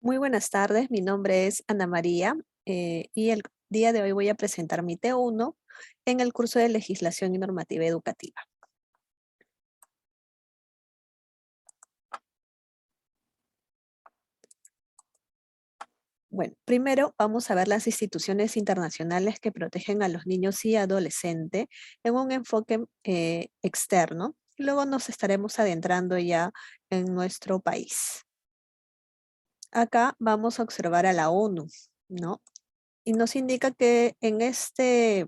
Muy buenas tardes, mi nombre es Ana María y el día de hoy voy a presentar mi T1 en el curso de Legislación y Normativa Educativa. Bueno, primero vamos a ver las instituciones internacionales que protegen a los niños y adolescentes en un enfoque externo. Luego nos estaremos adentrando ya en nuestro país. Acá vamos a observar a la ONU, ¿no? Y nos indica que en este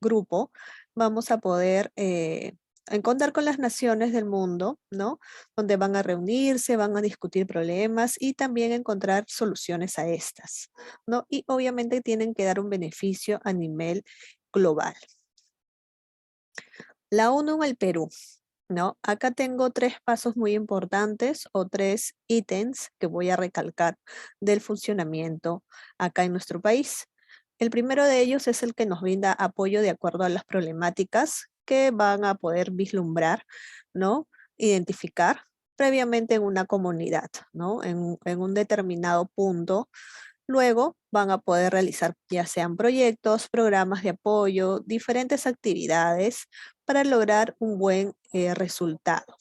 grupo vamos a poder encontrar con las naciones del mundo, ¿no? Donde van a reunirse, van a discutir problemas y también encontrar soluciones a estas, ¿no? Y obviamente tienen que dar un beneficio a nivel global. La ONU en el Perú, ¿no? Acá tengo tres pasos muy importantes o tres ítems que voy a recalcar del funcionamiento acá en nuestro país. El primero de ellos es el que nos brinda apoyo de acuerdo a las problemáticas que van a poder vislumbrar, ¿no? Identificar previamente en una comunidad, ¿no? En un determinado punto. Luego van a poder realizar ya sean proyectos, programas de apoyo, diferentes actividades para lograr un buen resultado.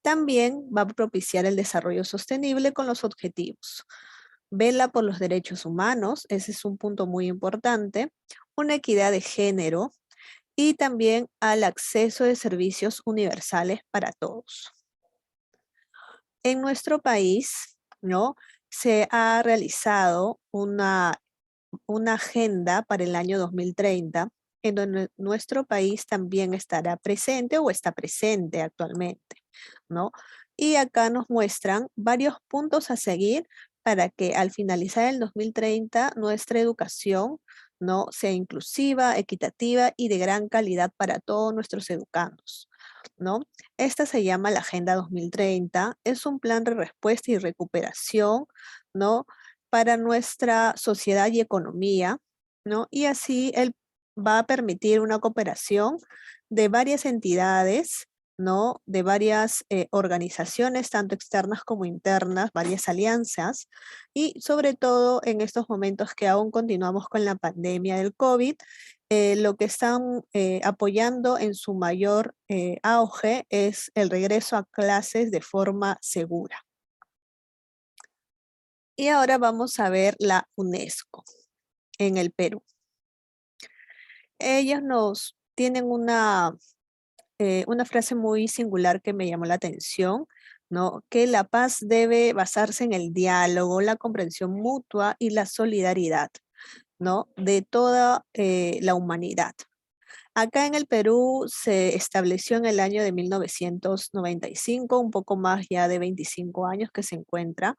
También va a propiciar el desarrollo sostenible con los objetivos. Vela por los derechos humanos, ese es un punto muy importante, una equidad de género y también al acceso de servicios universales para todos. En nuestro país, ¿no? Se ha realizado una agenda para el año 2030 en donde nuestro país también estará presente o está presente actualmente, ¿no? Y acá nos muestran varios puntos a seguir para que al finalizar el 2030 nuestra educación, ¿no? Sea inclusiva, equitativa y de gran calidad para todos nuestros educandos, ¿no? Esta se llama la Agenda 2030, es un plan de respuesta y recuperación, ¿no? Para nuestra sociedad y economía, ¿no? Y así él va a permitir una cooperación de varias entidades, ¿no? De varias organizaciones, tanto externas como internas, varias alianzas, y sobre todo en estos momentos que aún continuamos con la pandemia del COVID, lo que están apoyando en su mayor auge es el regreso a clases de forma segura. Y ahora vamos a ver la UNESCO en el Perú. Ellos nos tienen una frase muy singular que me llamó la atención, ¿no? Que la paz debe basarse en el diálogo, la comprensión mutua y la solidaridad, ¿no? De toda la humanidad. Acá en el Perú se estableció en el año de 1995, un poco más ya de 25 años que se encuentra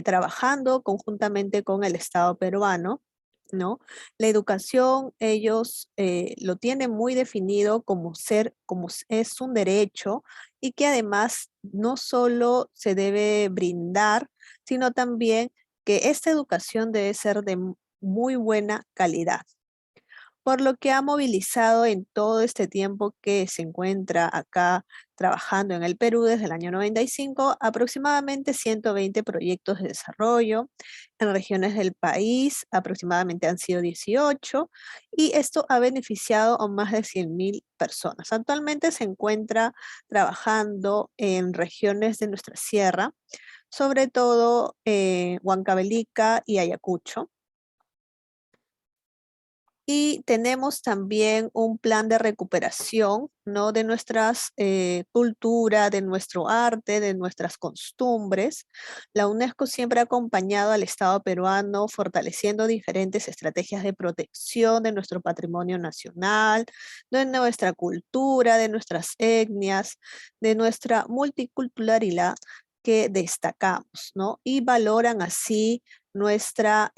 trabajando conjuntamente con el Estado peruano, ¿no? La educación, ellos lo tienen muy definido como es un derecho y que además no solo se debe brindar, sino también que esta educación debe ser de muy buena calidad, por lo que ha movilizado en todo este tiempo que se encuentra acá trabajando en el Perú desde el año 95 aproximadamente 120 proyectos de desarrollo en regiones del país, aproximadamente han sido 18, y esto ha beneficiado a más de 100.000 personas. Actualmente se encuentra trabajando en regiones de nuestra sierra, sobre todo Huancavelica y Ayacucho. Y tenemos también un plan de recuperación, ¿no? De nuestras cultura, de nuestro arte, de nuestras costumbres. La UNESCO siempre ha acompañado al Estado peruano fortaleciendo diferentes estrategias de protección de nuestro patrimonio nacional, de nuestra cultura, de nuestras etnias, de nuestra multiculturalidad que destacamos, ¿no? Y valoran así nuestras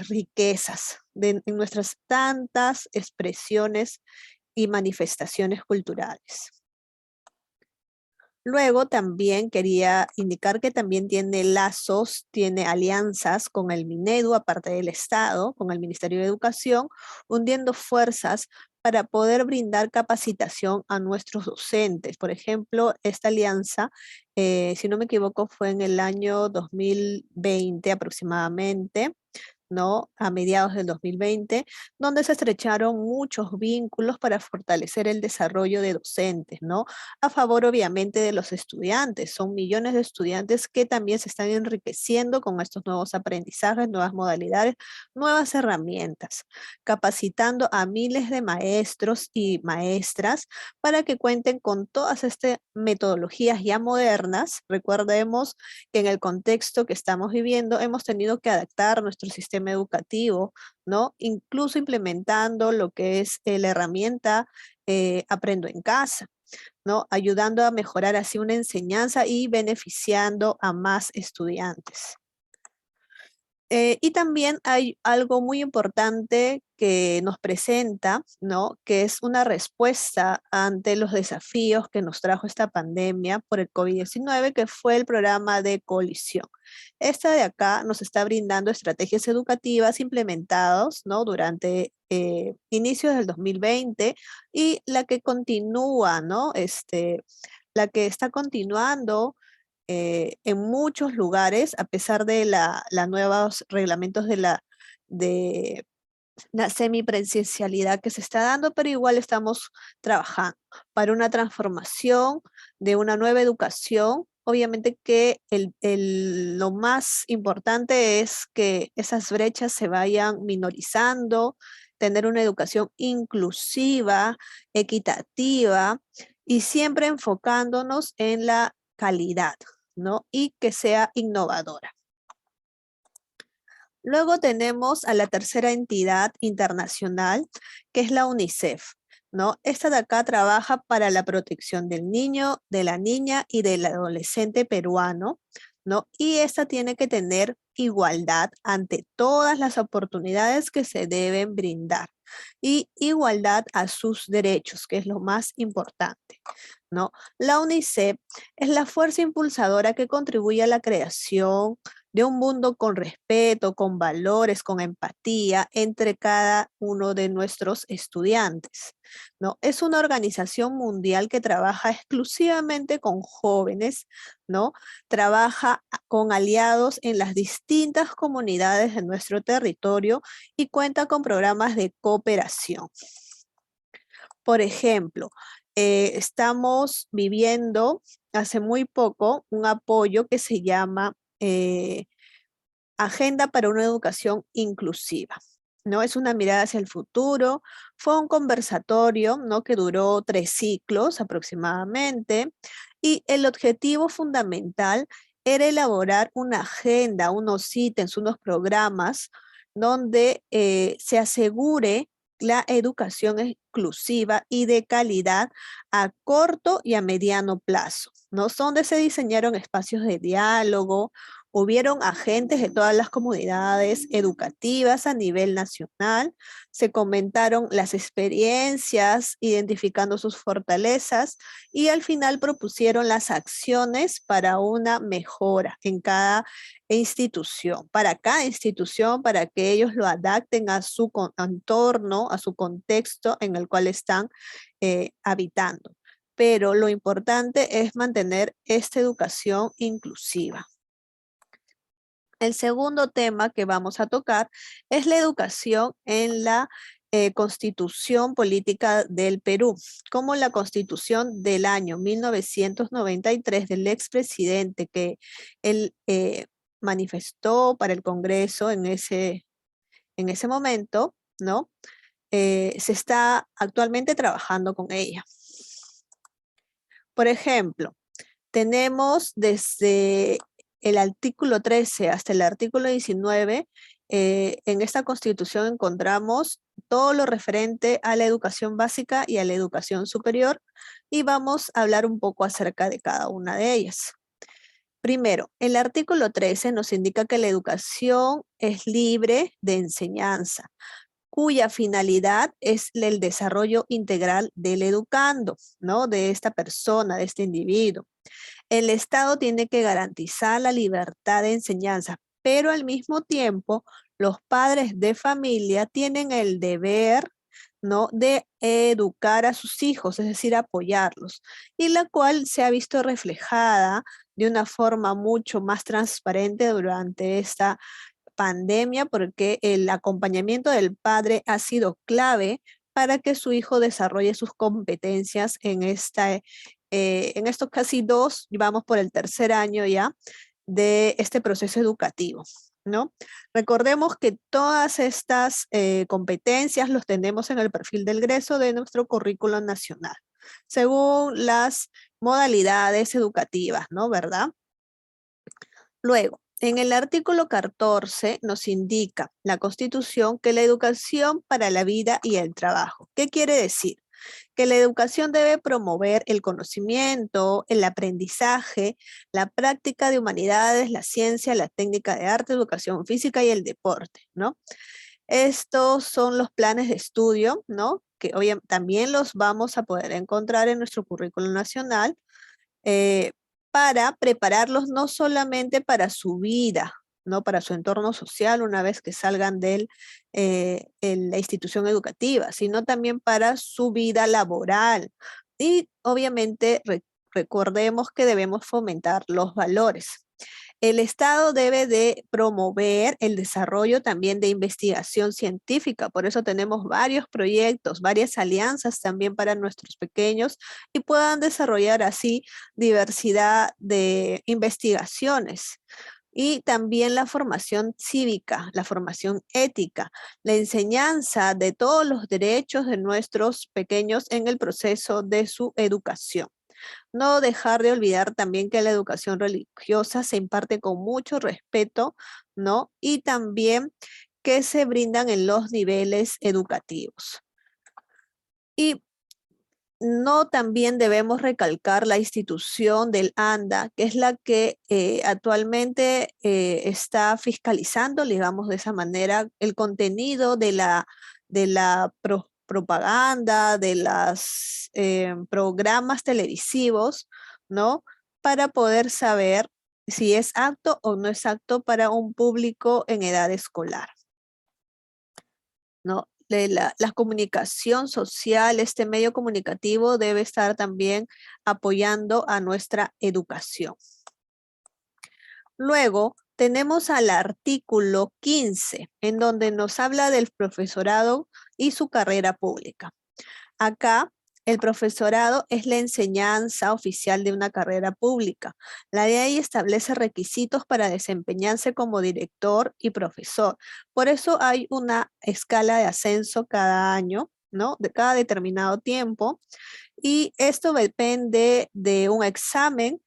riquezas, en nuestras tantas expresiones y manifestaciones culturales. Luego también quería indicar que también tiene lazos, tiene alianzas con el Minedu, aparte del Estado, con el Ministerio de Educación, hundiendo fuerzas para poder brindar capacitación a nuestros docentes. Por ejemplo, esta alianza, si no me equivoco, fue en el año 2020 aproximadamente, ¿no? A mediados del 2020, donde se estrecharon muchos vínculos para fortalecer el desarrollo de docentes, ¿no? A favor, obviamente, de los estudiantes. Son millones de estudiantes que también se están enriqueciendo con estos nuevos aprendizajes, nuevas modalidades, nuevas herramientas, capacitando a miles de maestros y maestras para que cuenten con todas estas metodologías ya modernas. Recordemos que en el contexto que estamos viviendo hemos tenido que adaptar nuestro sistema educativo, ¿no? Incluso implementando lo que es la herramienta Aprendo en Casa, ¿no? Ayudando a mejorar así una enseñanza y beneficiando a más estudiantes. Y también hay algo muy importante que nos presenta, ¿no? Que es una respuesta ante los desafíos que nos trajo esta pandemia por el COVID-19, que fue el programa de Colisión. Esta de acá nos está brindando estrategias educativas implementadas, ¿no? Durante inicios del 2020 y la que continúa, ¿no? La que está continuando en muchos lugares, a pesar de los nuevos reglamentos de la semipresencialidad que se está dando, pero igual estamos trabajando para una transformación de una nueva educación. Obviamente que lo más importante es que esas brechas se vayan minorizando, tener una educación inclusiva, equitativa y siempre enfocándonos en la calidad, ¿no? Y que sea innovadora. Luego tenemos a la tercera entidad internacional, que es la UNICEF, ¿no? Esta de acá trabaja para la protección del niño, de la niña y del adolescente peruano, ¿no? Y esta tiene que tener igualdad ante todas las oportunidades que se deben brindar y igualdad a sus derechos, que es lo más importante, ¿no? La UNICEF es la fuerza impulsadora que contribuye a la creación de un mundo con respeto, con valores, con empatía entre cada uno de nuestros estudiantes, ¿no? Es una organización mundial que trabaja exclusivamente con jóvenes, ¿no? Trabaja con aliados en las distintas comunidades de nuestro territorio y cuenta con programas de cooperación. Por ejemplo, estamos viviendo hace muy poco un apoyo que se llama Agenda para una educación inclusiva. ¿No? Es una mirada hacia el futuro. Fue un conversatorio, ¿no? Que duró 3 ciclos aproximadamente y el objetivo fundamental era elaborar una agenda, unos ítems, unos programas donde se asegure la educación inclusiva y de calidad a corto y a mediano plazo, ¿no? Donde se diseñaron espacios de diálogo. Hubieron agentes de todas las comunidades educativas a nivel nacional, se comentaron las experiencias, identificando sus fortalezas y al final propusieron las acciones para una mejora en cada institución, para que ellos lo adapten a su entorno, a su contexto en el cual están habitando. Pero lo importante es mantener esta educación inclusiva. El segundo tema que vamos a tocar es la educación en la Constitución Política del Perú, como la Constitución del año 1993 del expresidente que él manifestó para el Congreso en ese momento, ¿no? Se está actualmente trabajando con ella. Por ejemplo, tenemos desde el artículo 13 hasta el artículo 19, en esta Constitución encontramos todo lo referente a la educación básica y a la educación superior y vamos a hablar un poco acerca de cada una de ellas. Primero, el artículo 13 nos indica que la educación es libre de enseñanza, cuya finalidad es el desarrollo integral del educando, ¿no? De esta persona, de este individuo. El Estado tiene que garantizar la libertad de enseñanza, pero al mismo tiempo los padres de familia tienen el deber ¿no? De educar a sus hijos, es decir, apoyarlos, y la cual se ha visto reflejada de una forma mucho más transparente durante esta pandemia, porque el acompañamiento del padre ha sido clave para que su hijo desarrolle sus competencias en estos casi dos, vamos por el tercer año ya, de este proceso educativo, ¿no? Recordemos que todas estas competencias los tenemos en el perfil del egreso de nuestro currículo nacional, según las modalidades educativas, ¿no? ¿Verdad? Luego, en el artículo 14 nos indica la Constitución que la educación para la vida y el trabajo. ¿Qué quiere decir? Que la educación debe promover el conocimiento, el aprendizaje, la práctica de humanidades, la ciencia, la técnica de arte, educación física y el deporte, ¿no? Estos son los planes de estudio, ¿no? Que hoy también los vamos a poder encontrar en nuestro currículo nacional, eh, para prepararlos no solamente para su vida, ¿no? Para su entorno social una vez que salgan de la institución educativa, sino también para su vida laboral. Y obviamente recordemos que debemos fomentar los valores. El Estado debe de promover el desarrollo también de investigación científica, por eso tenemos varios proyectos, varias alianzas también para nuestros pequeños y puedan desarrollar así diversidad de investigaciones. Y también la formación cívica, la formación ética, la enseñanza de todos los derechos de nuestros pequeños en el proceso de su educación. No dejar de olvidar también que la educación religiosa se imparte con mucho respeto, ¿no? Y también que se brindan en los niveles educativos. Y no también debemos recalcar la institución del ANDA, que es la que actualmente está fiscalizando, digamos de esa manera, el contenido de la propaganda, de los programas televisivos, ¿no? Para poder saber si es apto o no es apto para un público en edad escolar, ¿no? La comunicación social, este medio comunicativo debe estar también apoyando a nuestra educación. Luego tenemos al artículo 15, en donde nos habla del profesorado y su carrera pública. Acá, el profesorado es la enseñanza oficial de una carrera pública. La ley establece requisitos para desempeñarse como director y profesor. Por eso hay una escala de ascenso cada año, ¿no? De cada determinado tiempo. Y esto depende de un examen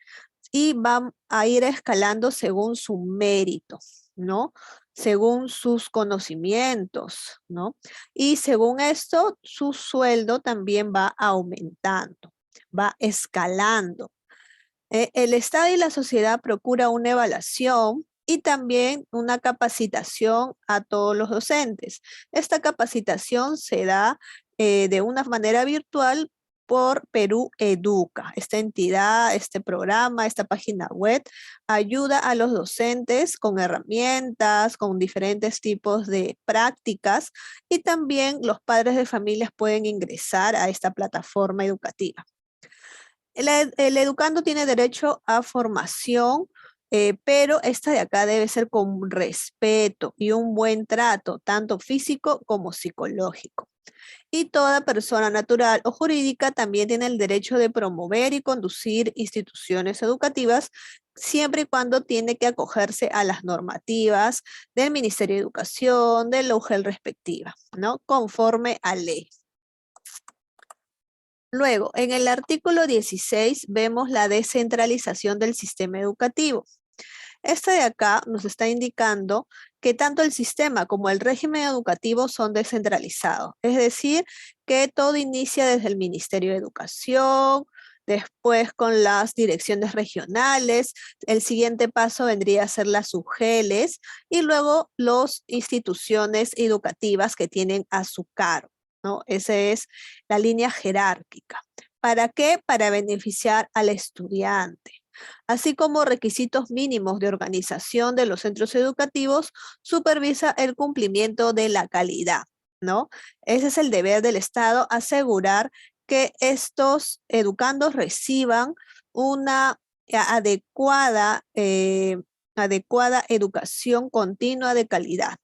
y van a ir escalando según su mérito, ¿no? Según sus conocimientos, ¿no? Y según esto, su sueldo también va aumentando, va escalando. El Estado y la sociedad procura una evaluación y también una capacitación a todos los docentes. Esta capacitación se da de una manera virtual por Perú Educa. Esta entidad, este programa, esta página web ayuda a los docentes con herramientas, con diferentes tipos de prácticas y también los padres de familias pueden ingresar a esta plataforma educativa. El educando tiene derecho a formación, pero esta de acá debe ser con respeto y un buen trato, tanto físico como psicológico. Y toda persona natural o jurídica también tiene el derecho de promover y conducir instituciones educativas, siempre y cuando tiene que acogerse a las normativas del Ministerio de Educación, de la UGEL respectiva, ¿no? Conforme a ley. Luego, en el artículo 16 vemos la descentralización del sistema educativo. Este de acá nos está indicando que tanto el sistema como el régimen educativo son descentralizados, es decir, que todo inicia desde el Ministerio de Educación, después con las direcciones regionales, el siguiente paso vendría a ser las UGELes y luego las instituciones educativas que tienen a su cargo, ¿no? Esa es la línea jerárquica. ¿Para qué? Para beneficiar al estudiante. Así como requisitos mínimos de organización de los centros educativos, supervisa el cumplimiento de la calidad. ¿no? Ese es el deber del Estado, asegurar que estos educandos reciban una adecuada, adecuada educación continua de calidad.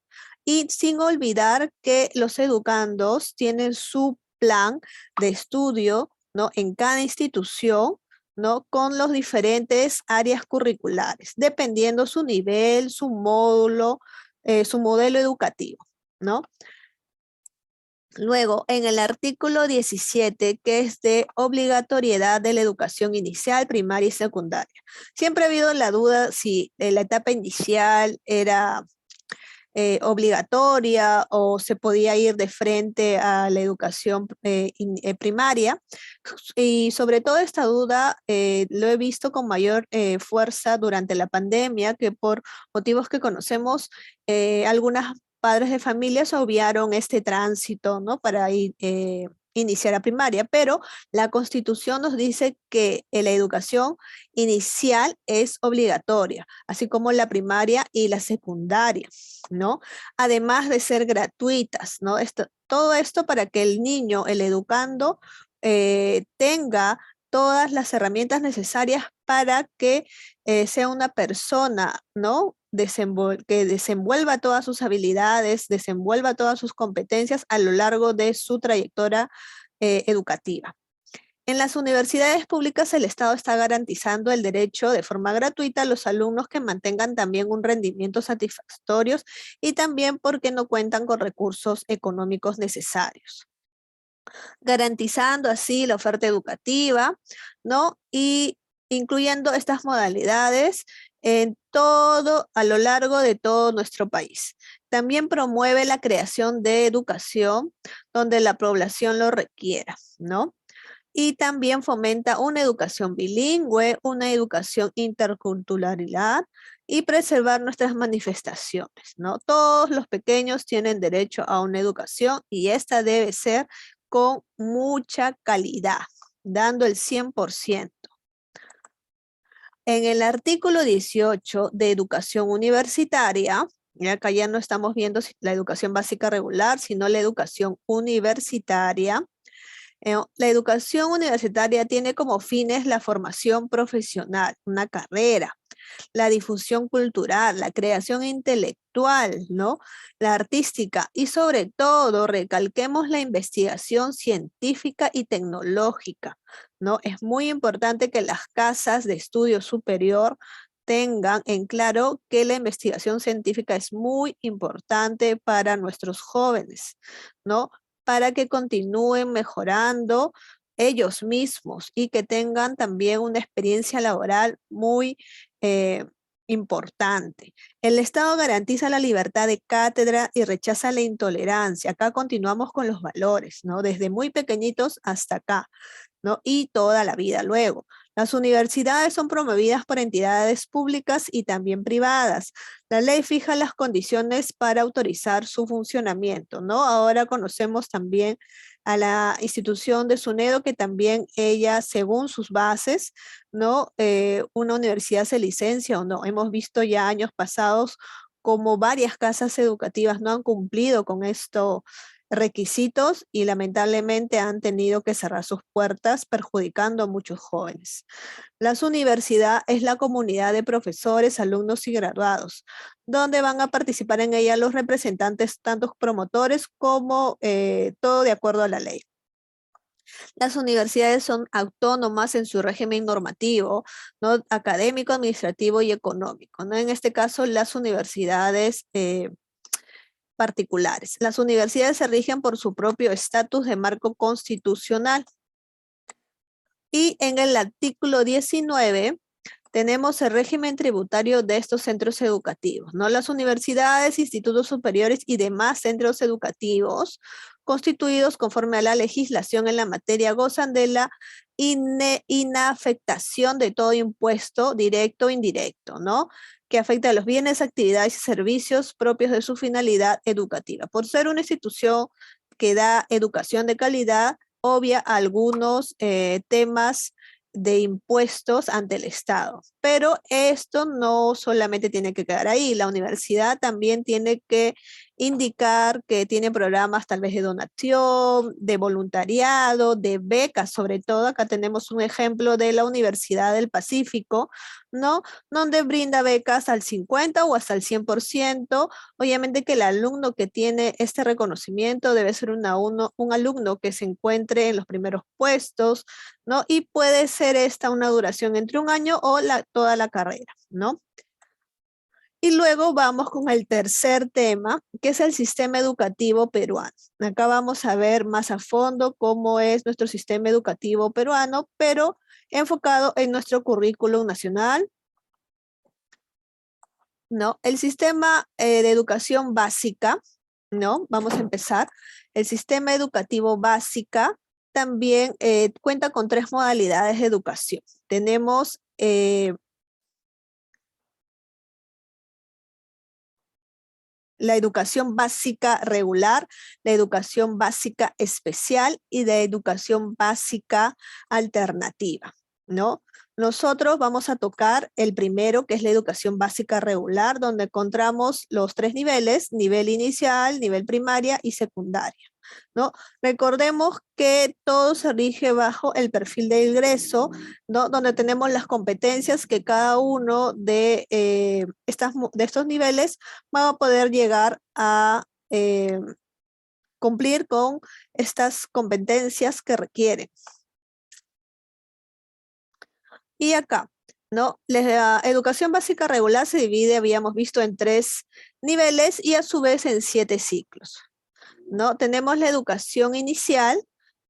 Y sin olvidar que los educandos tienen su plan de estudio, ¿no? En cada institución, ¿no? Con los diferentes áreas curriculares, dependiendo su nivel, su modelo educativo, ¿no? Luego, en el artículo 17, que es de obligatoriedad de la educación inicial, primaria y secundaria. Siempre ha habido la duda si la etapa inicial era obligatoria o se podía ir de frente a la educación primaria. Y sobre todo esta duda lo he visto con mayor fuerza durante la pandemia, que por motivos que conocemos, algunas padres de familias obviaron este tránsito, ¿no? Para ir, iniciar a primaria, pero la Constitución nos dice que la educación inicial es obligatoria, así como la primaria y la secundaria, ¿no? Además de ser gratuitas, ¿no? Todo esto para que el niño, el educando, tenga todas las herramientas necesarias para que sea una persona, ¿no? Que desenvuelva todas sus habilidades, desenvuelva todas sus competencias a lo largo de su trayectoria educativa. En las universidades públicas, el Estado está garantizando el derecho de forma gratuita a los alumnos que mantengan también un rendimiento satisfactorio y también porque no cuentan con recursos económicos necesarios, garantizando así la oferta educativa, ¿no? Y incluyendo estas modalidades en todo, a lo largo de todo nuestro país. También promueve la creación de educación donde la población lo requiera, ¿no? Y también fomenta una educación bilingüe, una educación interculturalidad y preservar nuestras manifestaciones, ¿no? Todos los pequeños tienen derecho a una educación y esta debe ser con mucha calidad, dando el 100%. En el artículo 18 de educación universitaria, y acá ya no estamos viendo la educación básica regular, sino la educación universitaria. La educación universitaria tiene como fines la formación profesional, una carrera, la difusión cultural, la creación intelectual, ¿no? La artística y sobre todo recalquemos la investigación científica y tecnológica, ¿no? Es muy importante que las casas de estudio superior tengan en claro que la investigación científica es muy importante para nuestros jóvenes, ¿no? Para que continúen mejorando ellos mismos y que tengan también una experiencia laboral muy eh, importante. El Estado garantiza la libertad de cátedra y rechaza la intolerancia. Acá continuamos con los valores, ¿no? Desde muy pequeñitos hasta acá, ¿no? Y toda la vida luego. Las universidades son promovidas por entidades públicas y también privadas. La ley fija las condiciones para autorizar su funcionamiento, ¿no? Ahora conocemos también a la institución de SUNEDO, que también ella, según sus bases, ¿no? Una universidad se licencia o no. Hemos visto ya años pasados como varias casas educativas no han cumplido con estos requisitos y lamentablemente han tenido que cerrar sus puertas, perjudicando a muchos jóvenes. La universidad es la comunidad de profesores, alumnos y graduados, donde van a participar en ella los representantes, tanto promotores como todo de acuerdo a la ley. Las universidades son autónomas en su régimen normativo, ¿no? Académico, administrativo y económico, ¿no? En este caso, las universidades particulares. Las universidades se rigen por su propio estatus de marco constitucional. Y en el artículo 19 tenemos el régimen tributario de estos centros educativos, ¿no? Las universidades, institutos superiores y demás centros educativos constituidos conforme a la legislación en la materia gozan de la inafectación de todo impuesto directo o indirecto, ¿no? Que afecta a los bienes, actividades y servicios propios de su finalidad educativa. Por ser una institución que da educación de calidad, obvia algunos temas de impuestos ante el Estado. Pero esto no solamente tiene que quedar ahí, la universidad también tiene que indicar que tiene programas tal vez de donación, de voluntariado, de becas, sobre todo. Acá tenemos un ejemplo de la Universidad del Pacífico, ¿no? Donde brinda becas al 50 o hasta el 100%. Obviamente que el alumno que tiene este reconocimiento debe ser un alumno que se encuentre en los primeros puestos, ¿no? Y puede ser esta una duración entre un año o toda la carrera, ¿no? Y luego vamos con el tercer tema, que es el sistema educativo peruano. Acá vamos a ver más a fondo cómo es nuestro sistema educativo peruano, pero enfocado en nuestro currículum nacional, ¿no? El sistema de educación básica, ¿no? Vamos a empezar. El sistema educativo básica también cuenta con 3 modalidades de educación. Tenemos la educación básica regular, la educación básica especial y la educación básica alternativa, ¿no? Nosotros vamos a tocar el primero, que es la educación básica regular, donde encontramos los 3 niveles, nivel inicial, nivel primaria y secundaria, ¿no? Recordemos que todo se rige bajo el perfil de ingreso, ¿no? Donde tenemos las competencias que cada uno de estos niveles va a poder llegar a cumplir con estas competencias que requieren. Y acá, ¿no? La educación básica regular se divide, habíamos visto, en 3 niveles y a su vez en 7 ciclos, ¿no? Tenemos la educación inicial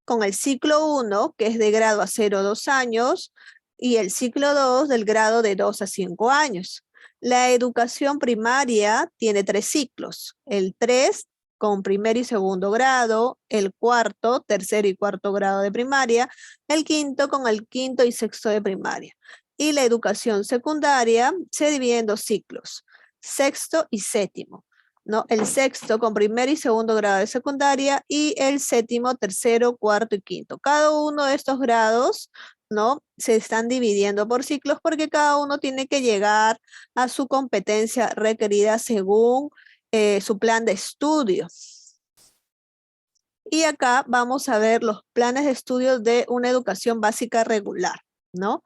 con el ciclo 1, que es de grado a 0 a 2 años, y el ciclo 2 del grado de 2 a 5 años. La educación primaria tiene 3 ciclos, el 3 con primer y segundo grado, el cuarto, tercero y cuarto grado de primaria, el quinto con el quinto y sexto de primaria. Y la educación secundaria se divide en 2 ciclos, sexto y séptimo, ¿no? El sexto con primer y segundo grado de secundaria y el séptimo, tercero, cuarto y quinto. Cada uno de estos grados, ¿no? Se están dividiendo por ciclos porque cada uno tiene que llegar a su competencia requerida según su plan de estudio. Y acá vamos a ver los planes de estudio de una educación básica regular, ¿no?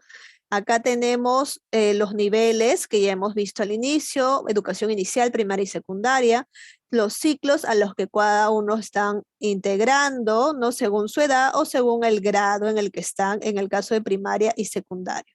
Acá tenemos los niveles que ya hemos visto al inicio, educación inicial, primaria y secundaria, los ciclos a los que cada uno están integrando, ¿no? Según su edad o según el grado en el que están, en el caso de primaria y secundaria.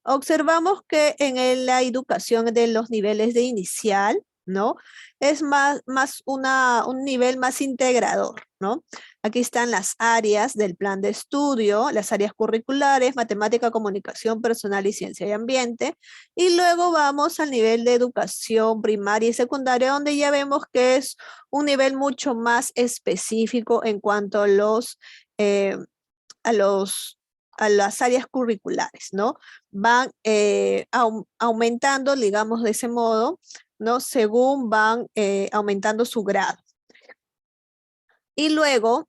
Observamos que en la educación de los niveles de inicial, ¿no? Es un nivel más integrador, ¿no? Aquí están las áreas del plan de estudio, las áreas curriculares, matemática, comunicación personal y ciencia y ambiente. Y luego vamos al nivel de educación primaria y secundaria, donde ya vemos que es un nivel mucho más específico en cuanto a eh, a los a las áreas curriculares, ¿no? Van aumentando, digamos, de ese modo, ¿no? Según van aumentando su grado. Y luego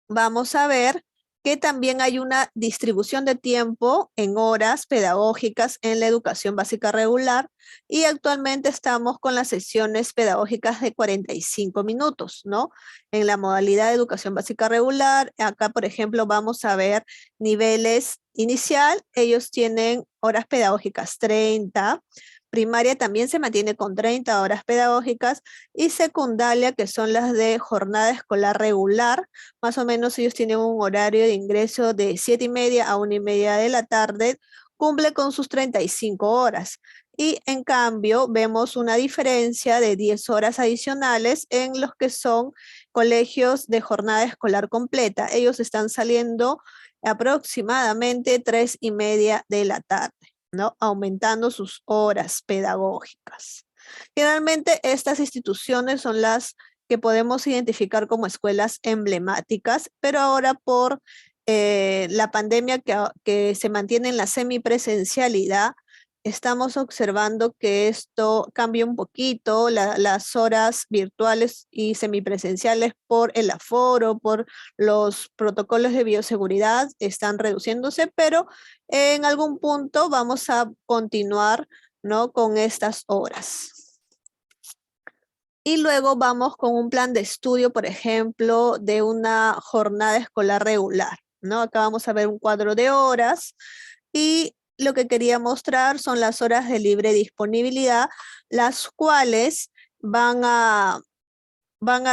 vamos a ver que también hay una distribución de tiempo en horas pedagógicas en la educación básica regular y actualmente estamos con las sesiones pedagógicas de 45 minutos, ¿no? En la modalidad de educación básica regular, acá por ejemplo vamos a ver niveles inicial, ellos tienen horas pedagógicas 30, primaria también se mantiene con 30 horas pedagógicas y secundaria, que son las de jornada escolar regular, más o menos ellos tienen un horario de ingreso de 7:30 a 1:30 de la tarde, cumple con sus 35 horas. Y en cambio vemos una diferencia de 10 horas adicionales en los que son colegios de jornada escolar completa. Ellos están saliendo aproximadamente 3:30 de la tarde, ¿no? Aumentando sus horas pedagógicas. Generalmente estas instituciones son las que podemos identificar como escuelas emblemáticas, pero ahora por la pandemia que se mantiene en la semipresencialidad, estamos observando que esto cambia un poquito, las horas virtuales y semipresenciales por el aforo, por los protocolos de bioseguridad están reduciéndose, pero en algún punto vamos a continuar, ¿no? Con estas horas. Y luego vamos con un plan de estudio, por ejemplo, de una jornada escolar regular, ¿no? Acá vamos a ver un cuadro de horas y lo que quería mostrar son las horas de libre disponibilidad, las cuales van a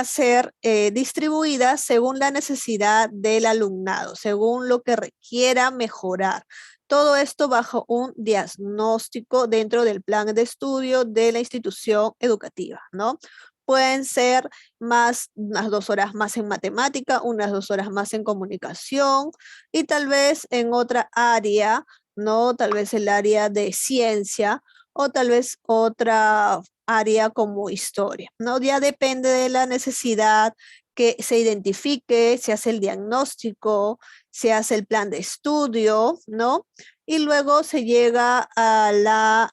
ser distribuidas según la necesidad del alumnado, según lo que requiera mejorar. Todo esto bajo un diagnóstico dentro del plan de estudio de la institución educativa, ¿no? Pueden ser unas 2 horas más en matemática, unas 2 horas más en comunicación y tal vez en otra área, ¿no? Tal vez el área de ciencia o tal vez otra área como historia, ¿no? Ya depende de la necesidad que se identifique, se hace el diagnóstico, se hace el plan de estudio, ¿no? Y luego se llega a la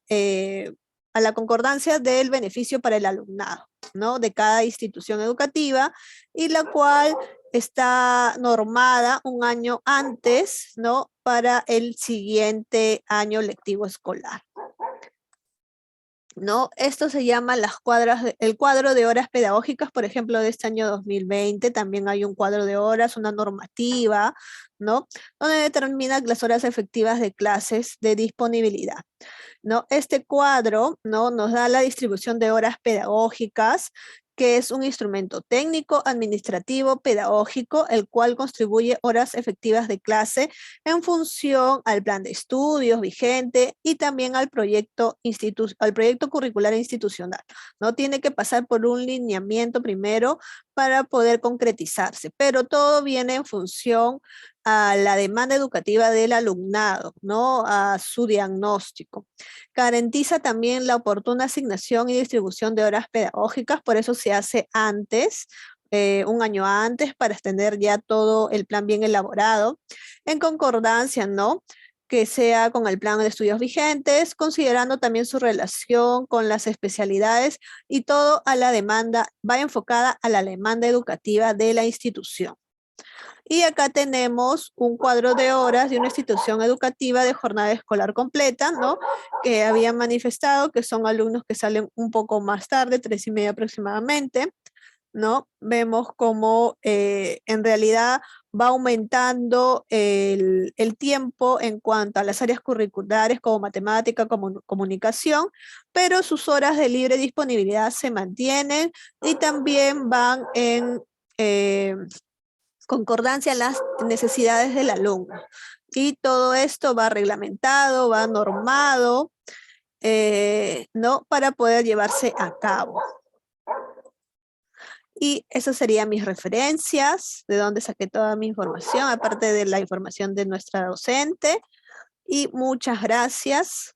concordancia del beneficio para el alumnado, ¿no? De cada institución educativa y la cual está normada un año antes, ¿no? Para el siguiente año lectivo escolar. ¿No? Esto se llama el cuadro de horas pedagógicas, por ejemplo, de este año 2020. También hay un cuadro de horas, una normativa, ¿no? Donde determina las horas efectivas de clases de disponibilidad. ¿No? Este cuadro, ¿no? Nos da la distribución de horas pedagógicas, que es un instrumento técnico, administrativo, pedagógico, el cual contribuye horas efectivas de clase en función al plan de estudios vigente y también al proyecto curricular institucional. ¿No? Tiene que pasar por un lineamiento primero para poder concretizarse, pero todo viene en función a la demanda educativa del alumnado, ¿no? A su diagnóstico. Garantiza también la oportuna asignación y distribución de horas pedagógicas, por eso se hace antes, un año antes, para tener ya todo el plan bien elaborado, en concordancia, ¿no? Que sea con el plan de estudios vigentes, considerando también su relación con las especialidades y todo a la demanda, va enfocada a la demanda educativa de la institución. Y acá tenemos un cuadro de horas de una institución educativa de jornada escolar completa, ¿no? Que habían manifestado que son alumnos que salen un poco más tarde, 3:30 aproximadamente, ¿no? Vemos cómo en realidad va aumentando el tiempo en cuanto a las áreas curriculares como matemática, como comunicación, pero sus horas de libre disponibilidad se mantienen y también van en concordancia a las necesidades del alumno. Y todo esto va reglamentado, va normado, ¿no? Para poder llevarse a cabo. Y esas serían mis referencias, de donde saqué toda mi información, aparte de la información de nuestra docente. Y muchas gracias.